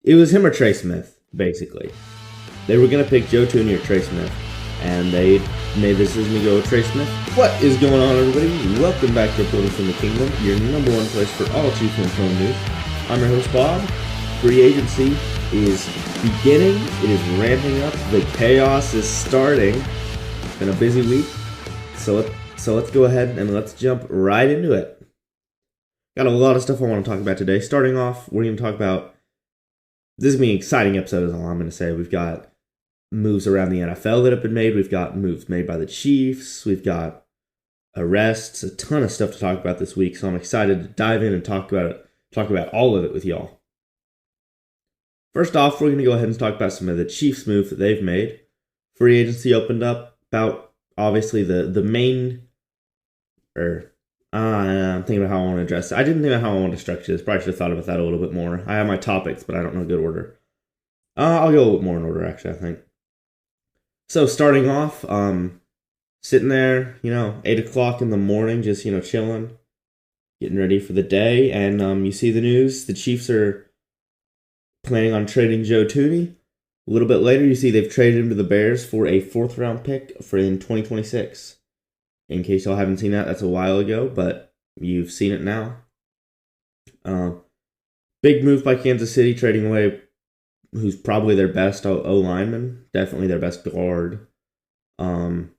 It was him or Trey Smith, basically. They were going to pick Joe Thuney or Trey Smith, and they made the decision to go with Trey Smith. What is going on, everybody? Welcome back to Reporting from the Kingdom, your number one place for all Chiefs and phone news. I'm your host, Bob. Free agency is beginning. It is ramping up. The chaos is starting. It's been a busy week, so let's go ahead and let's jump right into it. Got a lot of stuff I want to talk about today. Starting off, we're going to talk about, this is going to be an exciting episode is all I'm going to say. We've got moves around the NFL that have been made. We've got moves made by the Chiefs. We've got arrests, a ton of stuff to talk about this week. So I'm excited to dive in and talk about all of it with y'all. First off, we're going to go ahead and talk about some of the Chiefs moves that they've made. Free agency opened up about, obviously, the main, I'm thinking about how I want to address it. I didn't think about how I want to structure this. Probably should have thought about that a little bit more. I have my topics, but I don't know good order. I'll go more in order, actually, I think. So, starting off, sitting there, 8 o'clock in the morning, just, chilling, getting ready for the day, and you see the news. The Chiefs are planning on trading Joe Thuney. A little bit later, you see they've traded him to the Bears for a 4th-round pick in 2026. In case y'all haven't seen that, that's a while ago, but you've seen it now. Big move by Kansas City, trading away who's probably their best O-lineman, definitely their best guard. For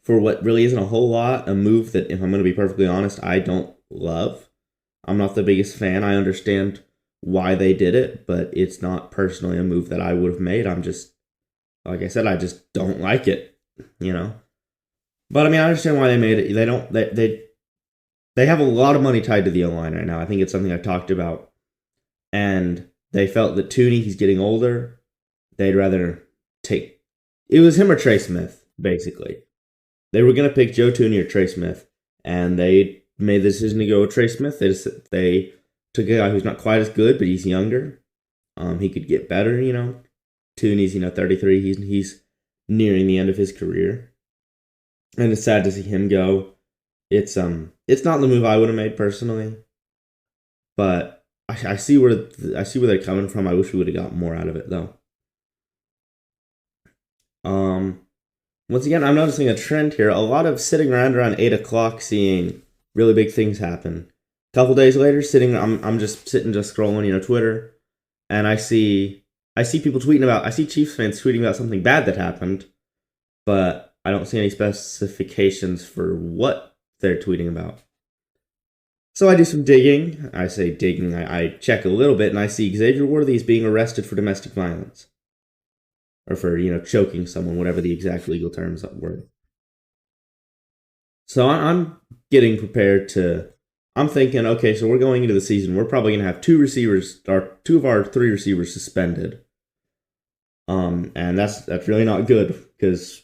what really isn't a whole lot, a move that, if I'm going to be perfectly honest, I don't love. I'm not the biggest fan. I understand why they did it, but it's not personally a move that I would have made. I'm just, like I said, I just don't like it, But I mean, I understand why they made it. They have a lot of money tied to the O-line right now. I think it's something I talked about. And they felt that Thuney, he's getting older. They'd rather take, it was him or Trey Smith, basically. They were going to pick Joe Thuney or Trey Smith. And they made the decision to go with Trey Smith. They took a guy who's not quite as good, but he's younger. He could get better, Thuney's, 33. He's nearing the end of his career. And it's sad to see him go. It's not the move I would have made personally, but I see where they're coming from. I wish we would have got more out of it though. Once again, I'm noticing a trend here. A lot of sitting around 8 o'clock, seeing really big things happen. A couple days later, I'm just scrolling, Twitter, and I see people tweeting about. I see Chiefs fans tweeting about something bad that happened, but I don't see any specifications for what they're tweeting about. So I do some digging. I say digging. I check a little bit, and I see Xavier Worthy is being arrested for domestic violence. Or for, choking someone, whatever the exact legal terms were. So I'm getting prepared I'm thinking, okay, so we're going into the season. We're probably going to have two of our 3 receivers suspended. And that's really not good, because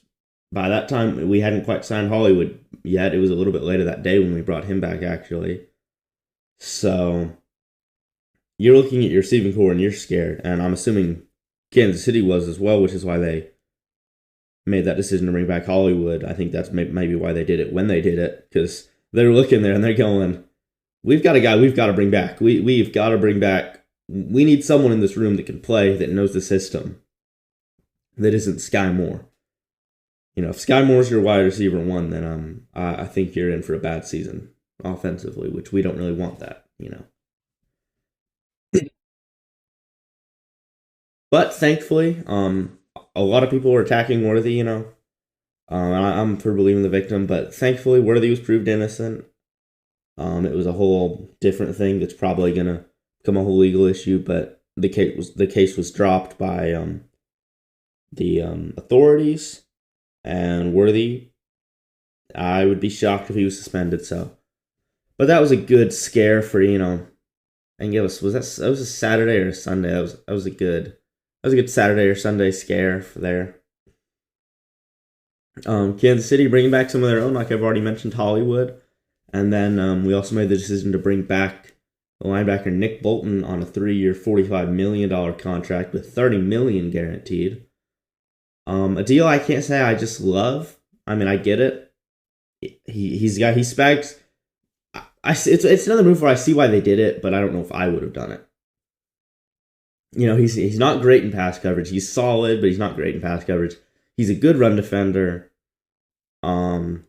by that time, we hadn't quite signed Hollywood yet. It was a little bit later that day when we brought him back, actually. So, you're looking at your receiving core and you're scared. And I'm assuming Kansas City was as well, which is why they made that decision to bring back Hollywood. I think that's maybe why they did it when they did it. Because they're looking there and they're going, we've got a guy we've got to bring back. We've got to bring back. We need someone in this room that can play, that knows the system. That isn't Sky Moore. If Sky Moore's your wide receiver 1, then I think you're in for a bad season offensively, which we don't really want that, But thankfully, a lot of people were attacking Worthy, and I'm for believing the victim, but thankfully Worthy was proved innocent. It was a whole different thing that's probably gonna become a whole legal issue, but the case was dropped by the authorities. And Worthy, I would be shocked if he was suspended. But that was a good scare for and give us, that was a Saturday or a Sunday? That was a good Saturday or Sunday scare for there. Kansas City bringing back some of their own, like I've already mentioned, Hollywood, and then we also made the decision to bring back the linebacker Nick Bolton on a 3-year, $45 million contract with $30 million guaranteed. A deal I can't say I just love. I mean, I get it. He specs. It's another move where I see why they did it, but I don't know if I would have done it. He's not great in pass coverage. He's solid, but he's not great in pass coverage. He's a good run defender. But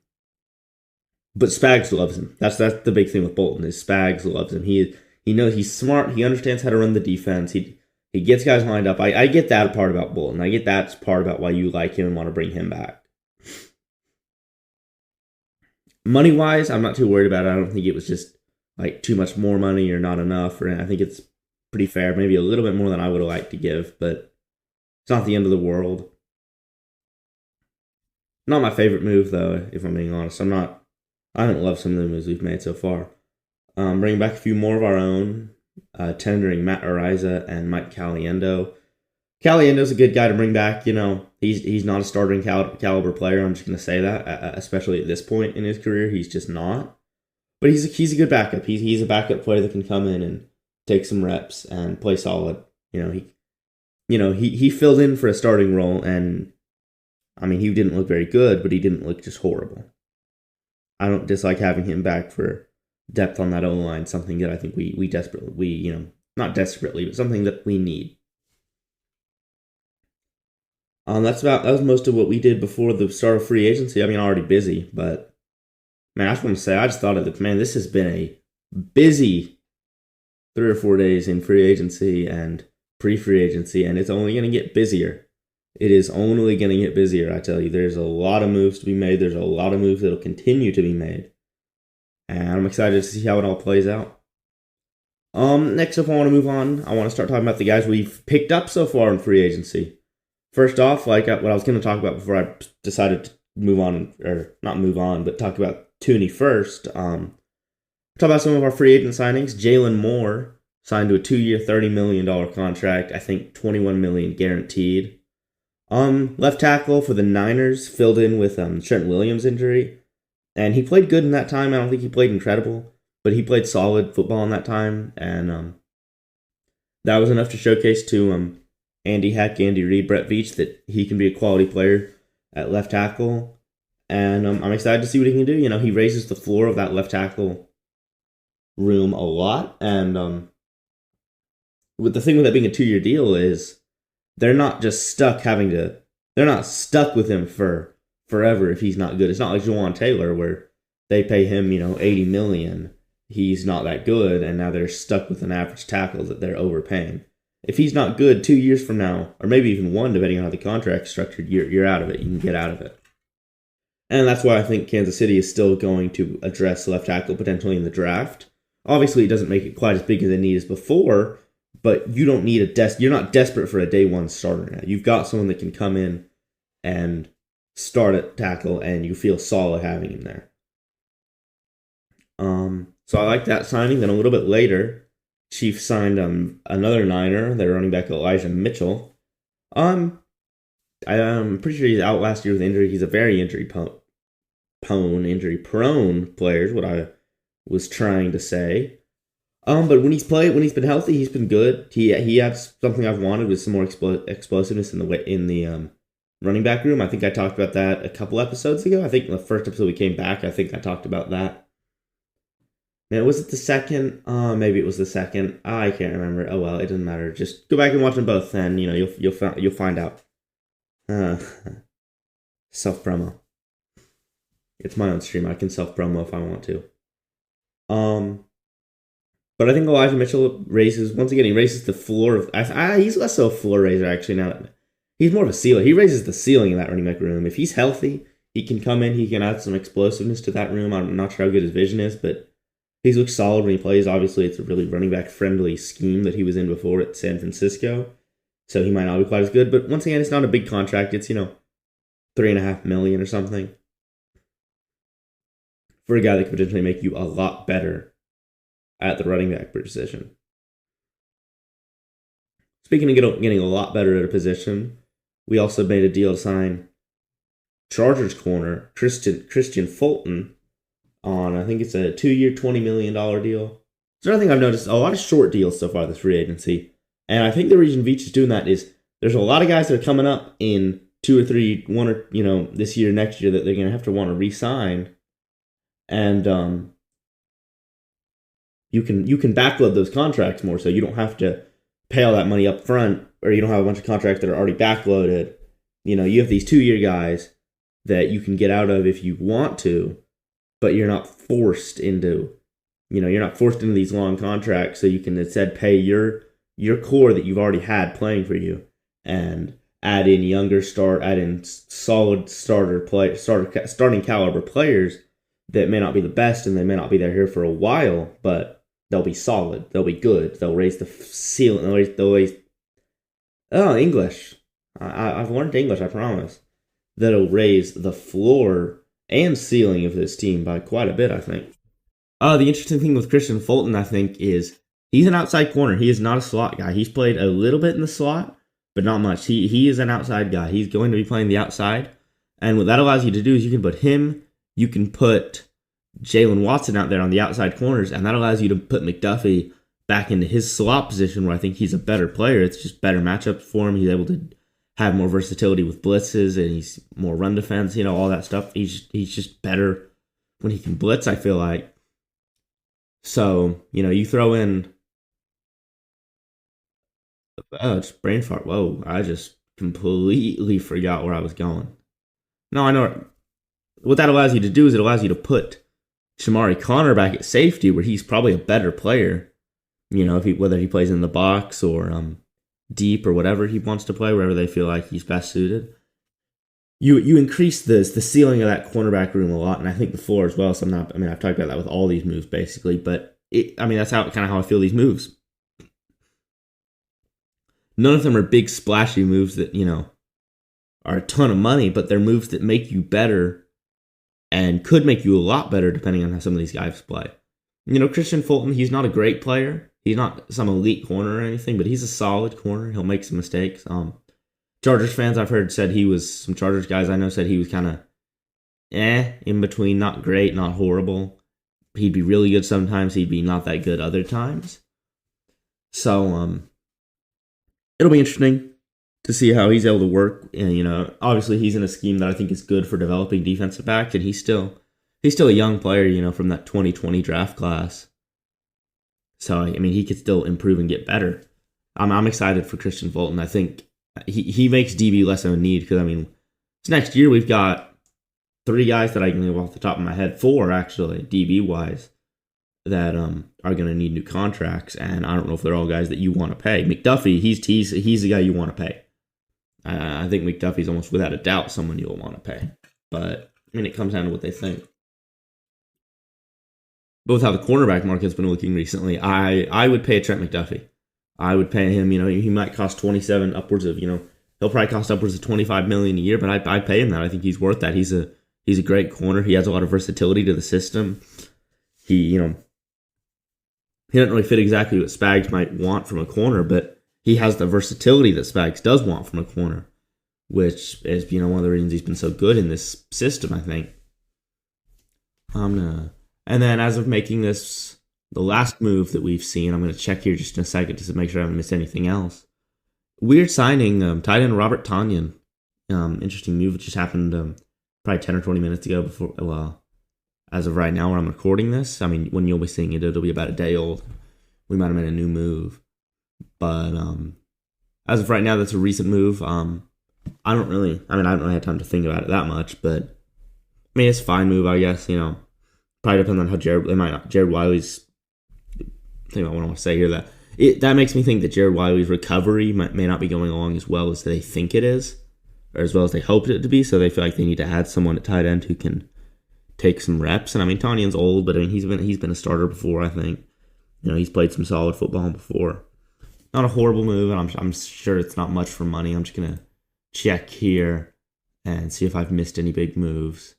Spags loves him. That's the big thing with Bolton is Spags loves him. He knows he's smart. He understands how to run the defense. He gets guys lined up. I get that part about Bolton. I get that part about why you like him and want to bring him back. Money wise, I'm not too worried about it. I don't think it was just like too much more money or not enough. Or I think it's pretty fair. Maybe a little bit more than I would have liked to give, but it's not the end of the world. Not my favorite move though, if I'm being honest. I don't love some of the moves we've made so far. Bringing back a few more of our own, tendering Matt Ariza and Mike Caliendo. Caliendo's a good guy to bring back. He's not a starting caliber player. I'm just going to say that, especially at this point in his career, he's just not. But he's a good backup. He's a backup player that can come in and take some reps and play solid. He filled in for a starting role, and I mean he didn't look very good, but he didn't look just horrible. I don't dislike having him back for depth on that O-line, something that I think we desperately, not desperately, but something that we need. That was most of what we did before the start of free agency. I mean, already busy, but man, I just want to say, I just thought of it, man, this has been a busy 3 or 4 days in free agency and pre-free agency, and it's only going to get busier. It is only going to get busier, I tell you. There's a lot of moves to be made. There's a lot of moves that will continue to be made. And I'm excited to see how it all plays out. Next up, I want to move on. I want to start talking about the guys we've picked up so far in free agency. First off, like what I was going to talk about before I decided to move on, or not move on, but talk about Thuney first. Talk about some of our free agent signings. Jalen Moore signed to a 2-year, $30 million contract. I think $21 million guaranteed. Left tackle for the Niners filled in with Trent Williams' injury, and he played good in that time. I don't think he played incredible, but he played solid football in that time, and that was enough to showcase to Andy Heck, Andy Reid, Brett Veach that he can be a quality player at left tackle, and I'm excited to see what he can do. He raises the floor of that left tackle room a lot, and with the thing with that being a 2-year deal is they're not just stuck they're not stuck with him for forever if he's not good. It's not like Jawan Taylor where they pay him, $80 million. He's not that good, and now they're stuck with an average tackle that they're overpaying. If he's not good 2 years from now, or maybe even 1, depending on how the contract's structured, you're out of it. You can get out of it. And that's why I think Kansas City is still going to address left tackle potentially in the draft. Obviously, it doesn't make it quite as big as the need as before, but you don't need you're not desperate for a day one starter now. You've got someone that can come in and start at tackle, and you feel solid having him there. So I like that signing. Then a little bit later, Chiefs signed another Niner, their running back Elijah Mitchell. I'm pretty sure he's out last year with injury. He's a very injury prone player is what I was trying to say. But when he's been healthy, he's been good. He has something I've wanted with some more explosiveness in the running back room. I think I talked about that a couple episodes ago. I think in the first episode we came back, I think I talked about that. Man, was it the second? Maybe it was the second. I can't remember. Oh well, it doesn't matter. Just go back and watch them both, then you'll find out. Self promo. It's my own stream. I can self promo if I want to. But I think Elijah Mitchell raises the floor of. He's less so a floor raiser actually now. He's more of a ceiling. He raises the ceiling in that running back room. If he's healthy, he can come in. He can add some explosiveness to that room. I'm not sure how good his vision is, but he looks solid when he plays. Obviously, it's a really running back friendly scheme that he was in before at San Francisco, so he might not be quite as good. But once again, it's not a big contract. It's $3.5 million or something for a guy that could potentially make you a lot better at the running back position. Speaking of getting a lot better at a position, we also made a deal to sign Chargers corner Christian Fulton on, I think it's a 2-year, $20 million deal. So another thing I've noticed, a lot of short deals so far this free agency. And I think the reason Veach is doing that is there's a lot of guys that are coming up in 2 or 3, this year, next year that they're going to have to want to re-sign. And you can backload those contracts more, so you don't have to pay all that money up front, or you don't have a bunch of contracts that are already backloaded. You have these 2-year guys that you can get out of if you want to, but you're not forced into, these long contracts, so you can instead pay your core that you've already had playing for you, and add in solid starting caliber players that may not be the best, and they may not be there here for a while, but they'll be solid, they'll be good, they'll raise the ceiling, English. I've learned English, I promise. That'll raise the floor and ceiling of this team by quite a bit, I think. The interesting thing with Kristian Fulton, I think, is he's an outside corner. He is not a slot guy. He's played a little bit in the slot, but not much. He is an outside guy. He's going to be playing the outside. And what that allows you to do is you can put him, you can put Jalen Watson out there on the outside corners, and that allows you to put McDuffie back into his slot position where I think he's a better player. It's just better matchups for him. He's able to have more versatility with blitzes, and he's more run defense, all that stuff. He's just better when he can blitz, I feel like. So, you throw in... Oh, it's brain fart. Whoa, I just completely forgot where I was going. No, I know. What that allows you to do is it allows you to put Shamari Connor back at safety, where he's probably a better player. Whether he plays in the box or deep or whatever he wants to play, wherever they feel like he's best suited. You increase the ceiling of that cornerback room a lot, and I think the floor as well. So I've talked about that with all these moves basically, but that's how I feel these moves. None of them are big splashy moves that, are a ton of money, but they're moves that make you better and could make you a lot better depending on how some of these guys play. Kristian Fulton, he's not a great player. He's not some elite corner or anything, but he's a solid corner. He'll make some mistakes. Chargers fans I've heard some Chargers guys I know said he was kind of in between, not great, not horrible. He'd be really good sometimes, he'd be not that good other times. So, it'll be interesting to see how he's able to work. And, obviously he's in a scheme that I think is good for developing defensive backs, and he's still a young player, from that 2020 draft class. So, he could still improve and get better. I'm excited for Kristian Fulton. I think he makes DB less of a need because, next year we've got 3 guys that I can name off the top of my head, 4 actually, DB-wise, that are going to need new contracts, and I don't know if they're all guys that you want to pay. McDuffie, he's the guy you want to pay. I think McDuffie's almost without a doubt someone you'll want to pay. But, it comes down to what they think. But with how the cornerback market's been looking recently, I would pay a Trent McDuffie. I would pay him, he might cost 27 upwards of, he'll probably cost upwards of $25 million a year, but I'd pay him that. I think he's worth that. He's a great corner. He has a lot of versatility to the system. He doesn't really fit exactly what Spags might want from a corner, but he has the versatility that Spags does want from a corner, which is, one of the reasons he's been so good in this system, I think. And then as of making this the last move that we've seen, I'm going to check here just in a second to make sure I haven't missed anything else. Weird signing, tight end Robert Tonyan. Interesting move. It just happened probably 10 or 20 minutes ago as of right now when I'm recording this. When you'll be seeing it, it'll be about a day old. We might have made a new move. But as of right now, that's a recent move. I don't really have time to think about it that much, but it's a fine move, I guess, Probably depends on how Jared Wiley's... I think I want to say here that makes me think that Jared Wiley's recovery may not be going along as well as they think it is, or as well as they hoped it to be. So they feel like they need to add someone at tight end who can take some reps. And Tonyan's old, but he's been a starter before. I think he's played some solid football before. Not a horrible move, and I'm sure it's not much for money. I'm just gonna check here and see if I've missed any big moves.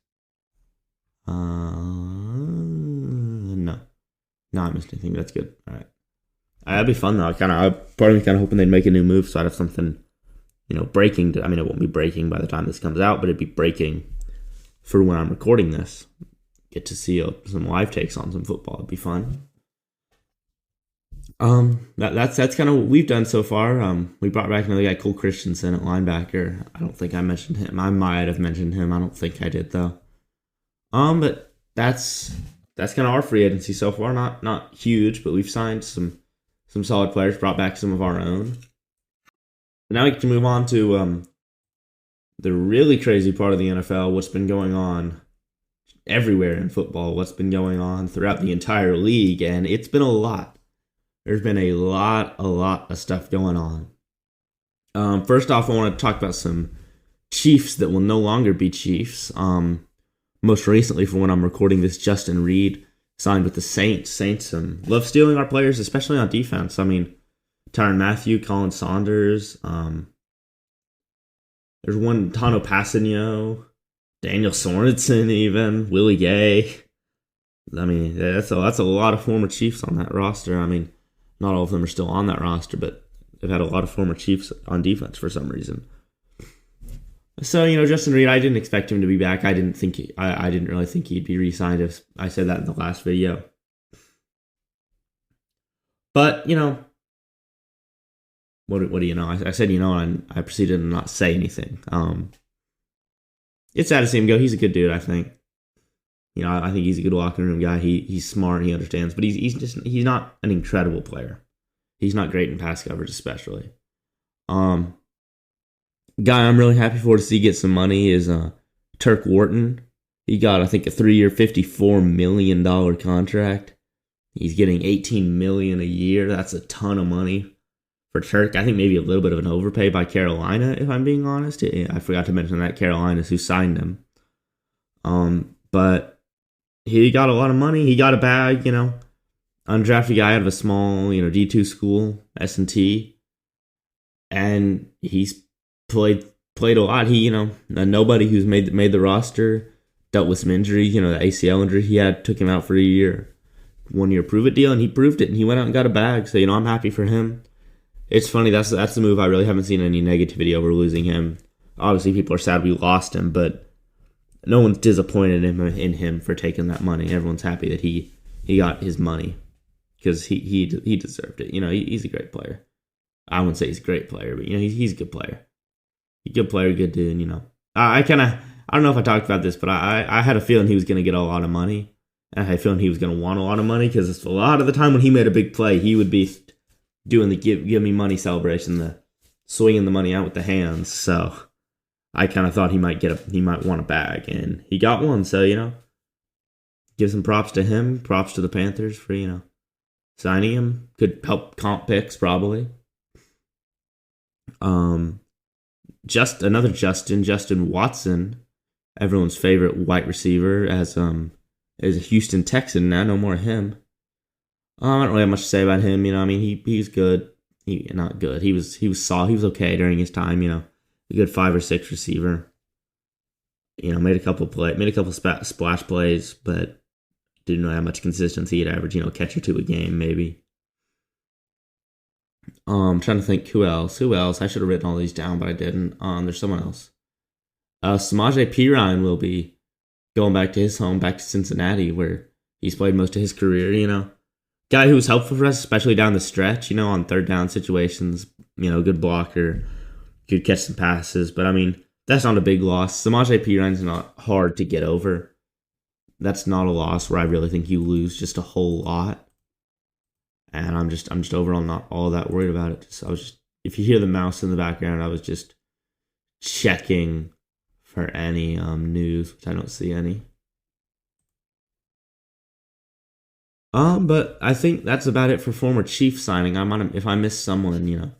No, I missed anything. That's good. All right. That'd be fun though. Part of me kind of hoping they'd make a new move so I'd have something, breaking. It won't be breaking by the time this comes out, but it'd be breaking for when I'm recording this. Get to see some live takes on some football. It'd be fun. That's kind of what we've done so far. We brought back another guy, Cole Christensen at linebacker. I don't think I mentioned him. I might have mentioned him. I don't think I did though. But that's kind of our free agency so far. Not huge, but we've signed some some solid players, brought back some of our own. Now we get to move on to the really crazy part of the NFL, what's been going on everywhere in football, what's been going on throughout the entire league, and it's been a lot. There's been a lot of stuff going on. First off, I want to talk about some Chiefs that will no longer be Chiefs. Most recently, from when I'm recording this, Justin Reed signed with the Saints. Saints love stealing our players, especially on defense. I mean, Tyrann Mathieu, Colin Saunders. There's one, Tano Passanio, Daniel Sorensen, even Willie Gay. I mean, that's a lot of former Chiefs on that roster. I mean, not all of them are still on that roster, but they've had a lot of former Chiefs on defense for some reason. So, Justin Reed, I didn't expect him to be back. I didn't really think he'd be re-signed. I said that in the last video. But, what do you know? I said, and I proceeded to not say anything. It's sad to see him go. He's a good dude, I think. I think he's a good locker room guy. He's smart. He understands. But he's not an incredible player. He's not great in pass coverage, especially. Guy I'm really happy for to see get some money is Turk Wharton. He got, I think, a 3-year, $54 million contract. He's getting $18 million a year. That's a ton of money for Turk. I think maybe a little bit of an overpay by Carolina, if I'm being honest. I forgot to mention that Carolina's who signed him. But he got a lot of money. He got a bag, undrafted guy out of a small, D2 school, S&T. And he's played a lot. He, a nobody who's made the roster, dealt with some injury, the ACL injury he had, took him out for a year, 1-year prove-it deal, and he proved it, and he went out and got a bag. So, I'm happy for him. It's funny, that's the move. I really haven't seen any negativity over losing him. Obviously, people are sad we lost him, but no one's disappointed in him for taking that money. Everyone's happy that he got his money because he deserved it. He's a great player. I wouldn't say he's a great player, but he's a good player. Good player, good dude. I don't know if I talked about this, but I had a feeling he was going to get a lot of money. I had a feeling he was going to want a lot of money because a lot of the time when he made a big play, he would be doing the give me money celebration, the swinging the money out with the hands. So I kind of thought he might want a bag, and he got one. So give some props to him, props to the Panthers for signing him. Could help comp picks probably. Justin Watson, everyone's favorite white receiver, is a Houston Texan now. No more of him. I don't really have much to say about him. He's good. Not good. He was okay during his time. A good 5 or 6 receiver. Made a couple splash plays, but didn't really have much consistency. He'd average catch or 2 a game maybe. I'm trying to think who else. I should have written all these down, but I didn't. There's someone else. Samaje Perine will be going back to his home, back to Cincinnati, where he's played most of his career. Guy who was helpful for us, especially down the stretch. On third down situations. Good blocker, could catch some passes. But that's not a big loss. Samaje Perine's not hard to get over. That's not a loss where I really think you lose just a whole lot. And I'm just overall not all that worried about it. If you hear the mouse in the background, I was just checking for any news, which I don't see any. But I think that's about it for former Chief signing. If I missed someone,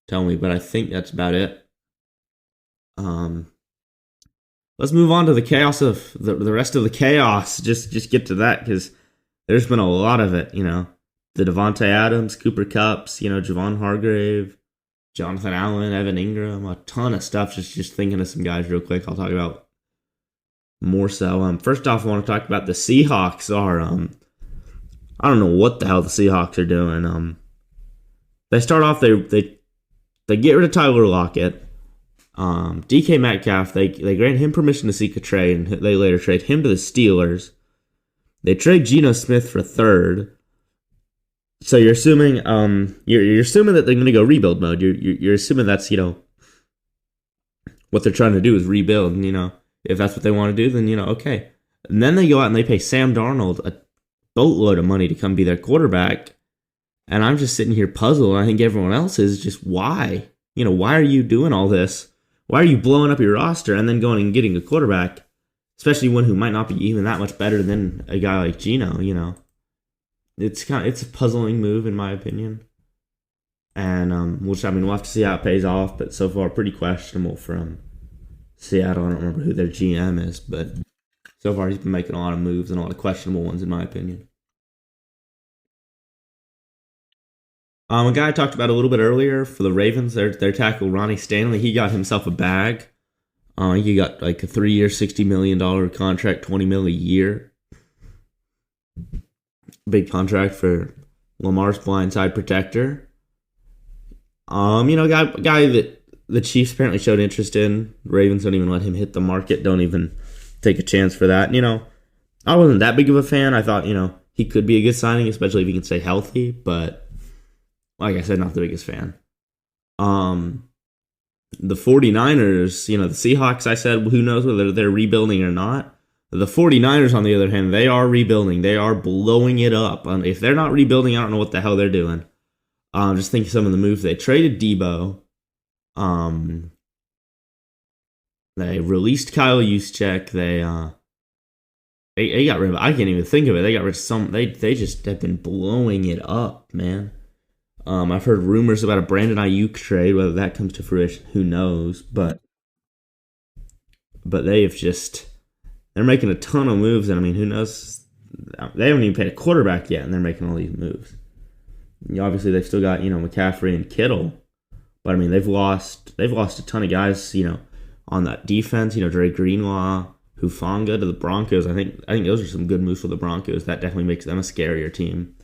tell me. But I think that's about it. Let's move on to the chaos of the rest of the chaos. Just get to that because there's been a lot of it. The Devontae Adams, Cooper Kupps, Javon Hargrave, Jonathan Allen, Evan Ingram, a ton of stuff. Just thinking of some guys real quick. I'll talk about more so. First off, I want to talk about the Seahawks. I don't know what the hell the Seahawks are doing. They start off they get rid of Tyler Lockett. DK Metcalf, they grant him permission to seek a trade, and they later trade him to the Steelers. They trade Geno Smith for a third. So you're assuming you're assuming that they're going to go rebuild mode. You're assuming that's what they're trying to do is rebuild. And if that's what they want to do, then okay. And then they go out and they pay Sam Darnold a boatload of money to come be their quarterback, And I'm just sitting here puzzled. I think everyone else is just why? Why are you doing all this? Why are you blowing up your roster and then going and getting a quarterback, especially one who might not be even that much better than a guy like Geno? It's a puzzling move in my opinion. And we'll have to see how it pays off, but so far pretty questionable from Seattle. I don't remember who their GM is, but so far he's been making a lot of moves and a lot of questionable ones in my opinion. A guy I talked about a little bit earlier for the Ravens, their tackle Ronnie Stanley, he got himself a bag. He got like a 3-year, $60 million contract, $20 million a year. Big contract for Lamar's blindside protector. Guy that the Chiefs apparently showed interest in. Ravens don't even let him hit the market. Don't even take a chance for that. I wasn't that big of a fan. I thought, he could be a good signing, especially if he can stay healthy. But like I said, not the biggest fan. The 49ers, the Seahawks, I said, who knows whether they're rebuilding or not. The 49ers, on the other hand, they are rebuilding. They are blowing it up. If they're not rebuilding, I don't know what the hell they're doing. Just think of some of the moves. They traded Debo. They released Kyle Juszczyk. They got rid of, I can't even think of it. They got rid of some, they just have been blowing it up, man. I've heard rumors about a Brandon Ayuk trade. Whether that comes to fruition, who knows? But they have they're making a ton of moves, and who knows? They haven't even paid a quarterback yet, and they're making all these moves. Obviously, they've still got McCaffrey and Kittle, but they've lost a ton of guys. On that defense, Dre Greenlaw, Hufanga to the Broncos. I think those are some good moves for the Broncos. That definitely makes them a scarier team.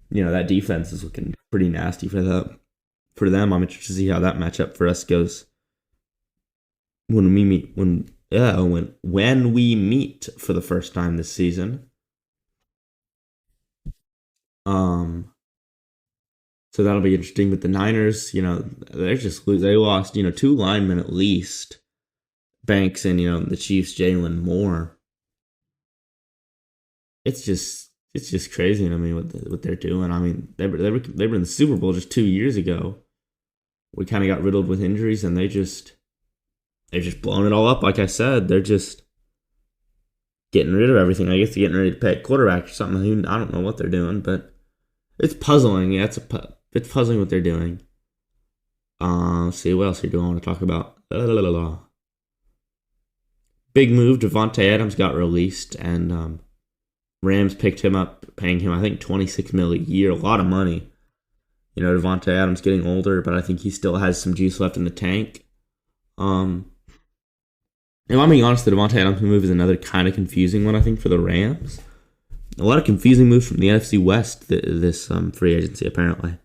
That defense is looking pretty nasty for them. I'm interested to see how that matchup for us goes when we meet for the first time this season. So that'll be interesting. But the Niners, they lost, 2 linemen at least. Banks and, the Chiefs, Jalen Moore. It's just crazy to me what they're doing. They were in the Super Bowl just 2 years ago. We kind of got riddled with injuries, and they've just blown it all up. Like I said, they're just getting rid of everything. I guess they're getting ready to pay a quarterback or something. I don't know what they're doing, but it's puzzling. Yeah, it's puzzling what they're doing. Let's see, what else do I want to talk about? Big move, Davante Adams got released, and Rams picked him up, paying him, I think, $26 million a year. A lot of money. Davante Adams getting older, but I think he still has some juice left in the tank. If I'm being honest, the Davante Adams move is another kind of confusing one, I think, for the Rams. A lot of confusing moves from the NFC West this free agency, apparently.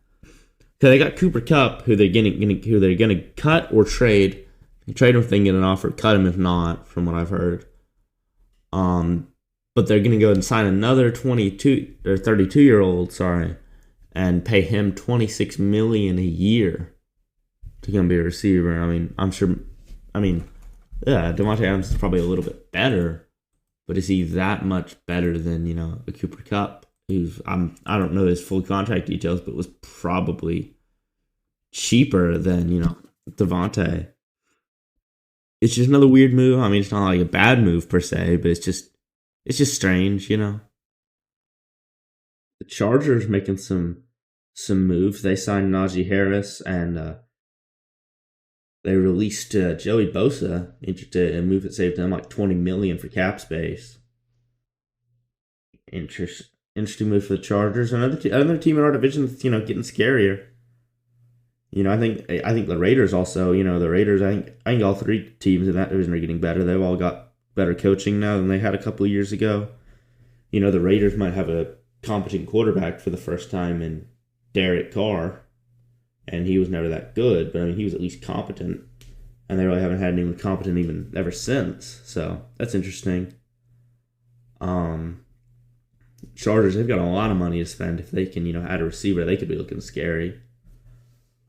Okay, they got Cooper Kupp, who they're gonna cut or trade. Trade him if they can get an offer. Cut him if not, from what I've heard. But they're gonna go and sign another 32-year-old, and pay him $26 million a year to come be a receiver. I'm sure. Yeah, Davante Adams is probably a little bit better, but is he that much better than a Cooper Kupp? Who's I don't know his full contract details, but was probably cheaper than Davante. It's just another weird move. It's not like a bad move per se, but it's just strange, The Chargers making some moves. They signed Najee Harris, and they released Joey Bosa into a move that saved them like $20 million for cap space. Interesting move for the Chargers. Another team in our division that's getting scarier. I think the Raiders also. The Raiders. I think all 3 teams in that division are getting better. They've all got better coaching now than they had a couple of years ago. The Raiders might have a competent quarterback for the first time in Derek Carr, and he was never that good, but he was at least competent, and they really haven't had anyone competent even ever since. So that's interesting. Chargers, they've got a lot of money to spend. If they can, add a receiver, they could be looking scary.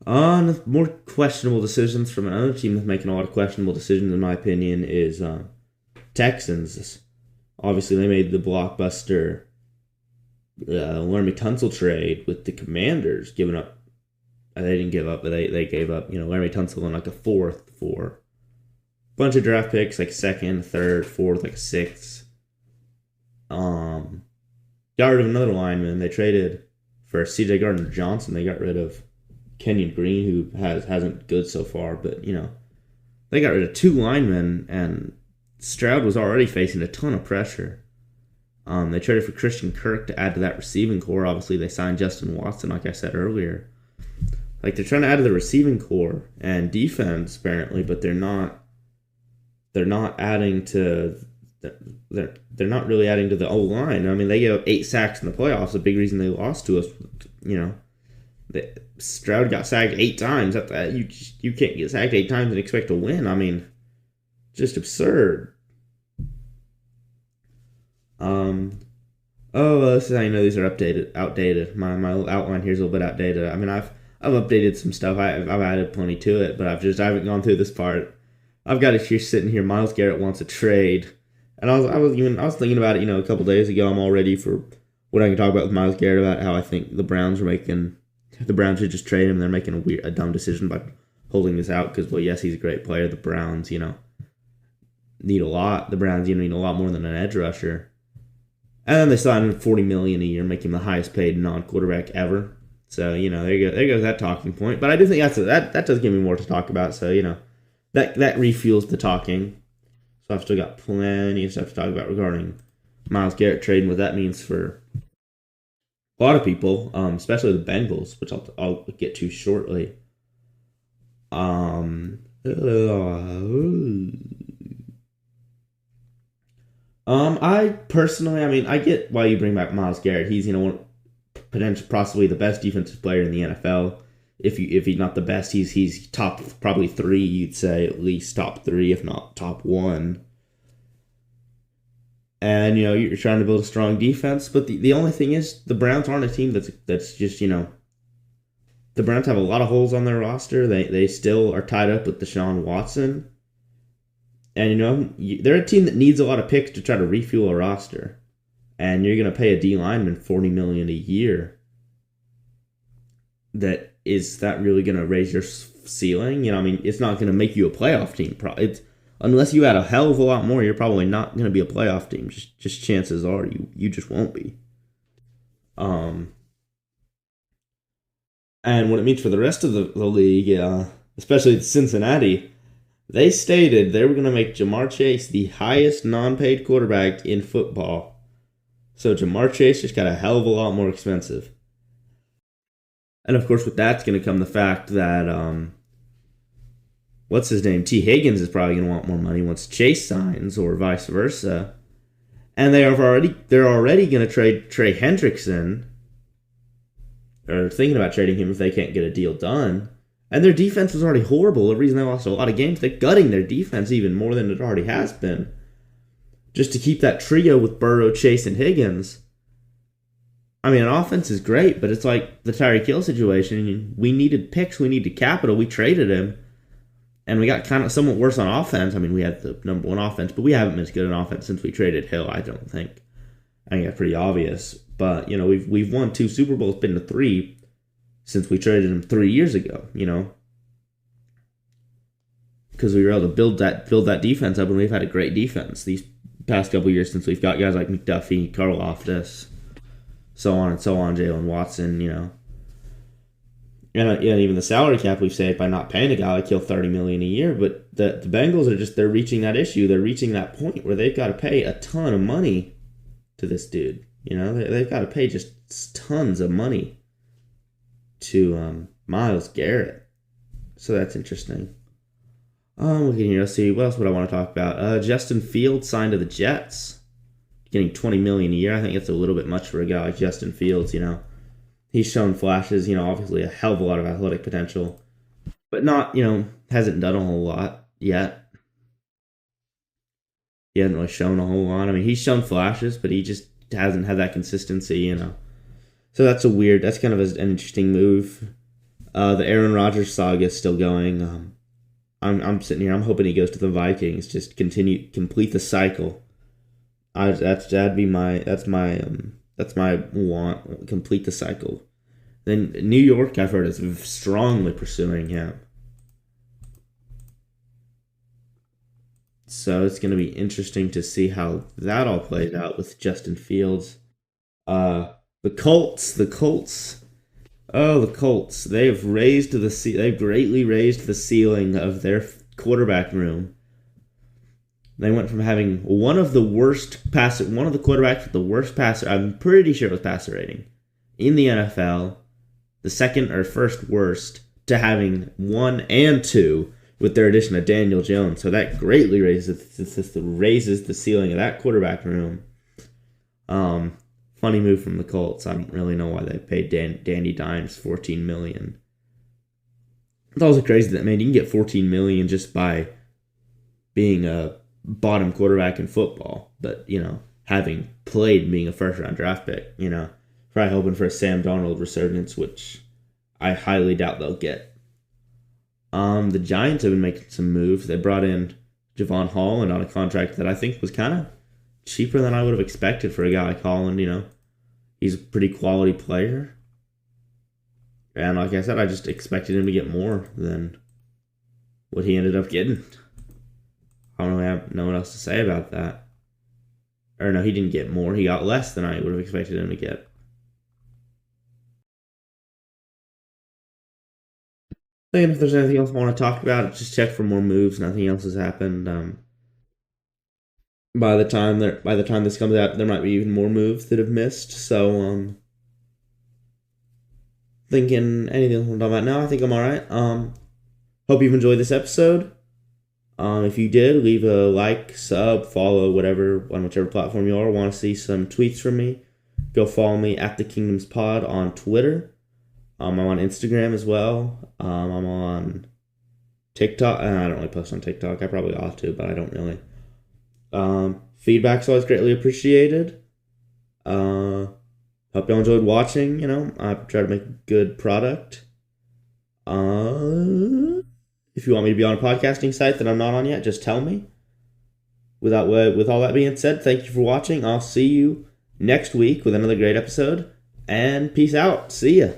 More questionable decisions from another team that's making a lot of questionable decisions, in my opinion, is Texans. Obviously, they made the blockbuster Laramie Tunsil trade with the Commanders, giving up. They didn't give up, but they gave up, Laramie Tunsil and like a fourth for a bunch of draft picks, like second, third, fourth, like sixth. Got rid of another lineman. They traded for C.J. Gardner Johnson. They got rid of Kenyon Green, who hasn't good so far, but they got rid of two linemen, and Stroud was already facing a ton of pressure. They traded for Christian Kirk to add to that receiving core. Obviously, they signed Justin Watson, like I said earlier. Like, they're trying to add to the receiving core and defense, apparently, but they're not adding to. They're not really adding to the O line. I mean, they gave up 8 sacks in the playoffs. A big reason they lost to us. Stroud got sacked 8 times. You can't get sacked 8 times and expect to win. I mean, just absurd. This is how you know these are outdated. My outline here is a little bit outdated. I mean, I've updated some stuff. I've added plenty to it, but I haven't gone through this part. I've got it here sitting here. Myles Garrett wants a trade, and I was thinking about it. A couple days ago. I'm all ready for what I can talk about with Myles Garrett, about how I think the Browns should just trade him. They're making a dumb decision by holding this out because, well, yes, he's a great player. The Browns, need a lot. The Browns, need a lot more than an edge rusher. And then they signed him $40 million a year, making him the highest paid non-quarterback ever. So, there goes that talking point. But I do think that does give me more to talk about. So, that refuels the talking. So I've still got plenty of stuff to talk about regarding Myles Garrett trade and what that means for a lot of people, especially the Bengals, which I'll get to shortly. I personally, I get why you bring back Myles Garrett. He's, possibly the best defensive player in the NFL. If he's not the best, he's top probably 3. You'd say at least top 3, if not top 1. And you're trying to build a strong defense, but the only thing is the Browns aren't a team that's just the Browns have a lot of holes on their roster. They still are tied up with Deshaun Watson. And, they're a team that needs a lot of picks to try to refuel a roster. And you're going to pay a D lineman $40 million a year. Is that really going to raise your ceiling? It's not going to make you a playoff team. Unless you add a hell of a lot more, you're probably not going to be a playoff team. Just chances are you just won't be. And what it means for the rest of the league, especially Cincinnati, they stated they were going to make Ja'Marr Chase the highest non-paid quarterback in football. So Ja'Marr Chase just got a hell of a lot more expensive. And of course, with that's going to come the fact that, what's his name? T. Higgins is probably going to want more money once Chase signs, or vice versa. And they're already going to trade Trey Hendrickson, or thinking about trading him if they can't get a deal done. And their defense was already horrible. The reason they lost a lot of games, they're gutting their defense even more than it already has been, just to keep that trio with Burrow, Chase, and Higgins. An offense is great, but it's like the Tyreek Hill situation. We needed picks, we needed capital, we traded him, and we got kind of somewhat worse on offense. We had the number 1 offense, but we haven't been as good on offense since we traded Hill, I don't think. I think that's pretty obvious. But, we've won 2 Super Bowls, been to 3 since we traded him 3 years ago, because we were able to build that defense up, and we've had a great defense these past couple years since we've got guys like McDuffie, Karlaftis, so on and so on, Jalen Watson, And even the salary cap we've saved by not paying a guy like Hill $30 million a year. But the Bengals they're reaching that issue. They're reaching that point where they've got to pay a ton of money to this dude. They've got to pay just tons of money to Myles Garrett. So that's interesting. Looking here, let's see, what else would I want to talk about? Justin Fields signed to the Jets, getting $20 million a year. I think it's a little bit much for a guy like Justin Fields. He's shown flashes, obviously a hell of a lot of athletic potential, but not, hasn't done a whole lot yet. He hasn't really shown a whole lot. He's shown flashes, but he just hasn't had that consistency, So that's kind of an interesting move. The Aaron Rodgers saga is still going. I'm sitting here. I'm hoping he goes to the Vikings. Just complete the cycle. That's my That's my want. Complete the cycle. Then New York, I've heard, is strongly pursuing him. So it's going to be interesting to see how that all plays out with Justin Fields. The Colts. Oh, the Colts. They've greatly raised the ceiling of their quarterback room. They went from having one of the quarterbacks with the worst passer. I'm pretty sure it was passer rating in the NFL, the second or first worst, to having 1 and 2 with their addition of Daniel Jones. So that greatly raises the ceiling of that quarterback room. Funny move from the Colts. I don't really know why they paid Danny Dimes $14 million. It's also crazy that, man, you can get $14 million just by being a bottom quarterback in football, but having played and being a first round draft pick, probably hoping for a Sam Darnold resurgence, which I highly doubt they'll get. The Giants have been making some moves. They brought in Javon Holland on a contract that I think was kind of cheaper than I would have expected for a guy like Holland. He's a pretty quality player, and like I said, I just expected him to get more than what he ended up getting. I don't really know what else to say about that. Or no, he didn't get more. He got less than I would have expected him to get. And if there's anything else I want to talk about, just check for more moves. Nothing else has happened. By the time this comes out, there might be even more moves that have missed. So thinking anything else I'm talking about now, I think I'm all right. Hope you've enjoyed this episode. If you did, leave a like, sub, follow, whatever, on whichever platform you are. Want to see some tweets from me, go follow me at The Kingdoms Pod on Twitter. I'm on Instagram as well. I'm on TikTok. I don't really post on TikTok. I probably ought to, but I don't really. Feedback's always greatly appreciated. Hope y'all enjoyed watching. I try to make a good product. If you want me to be on a podcasting site that I'm not on yet, just tell me. With all that being said, thank you for watching. I'll see you next week with another great episode. And peace out. See ya.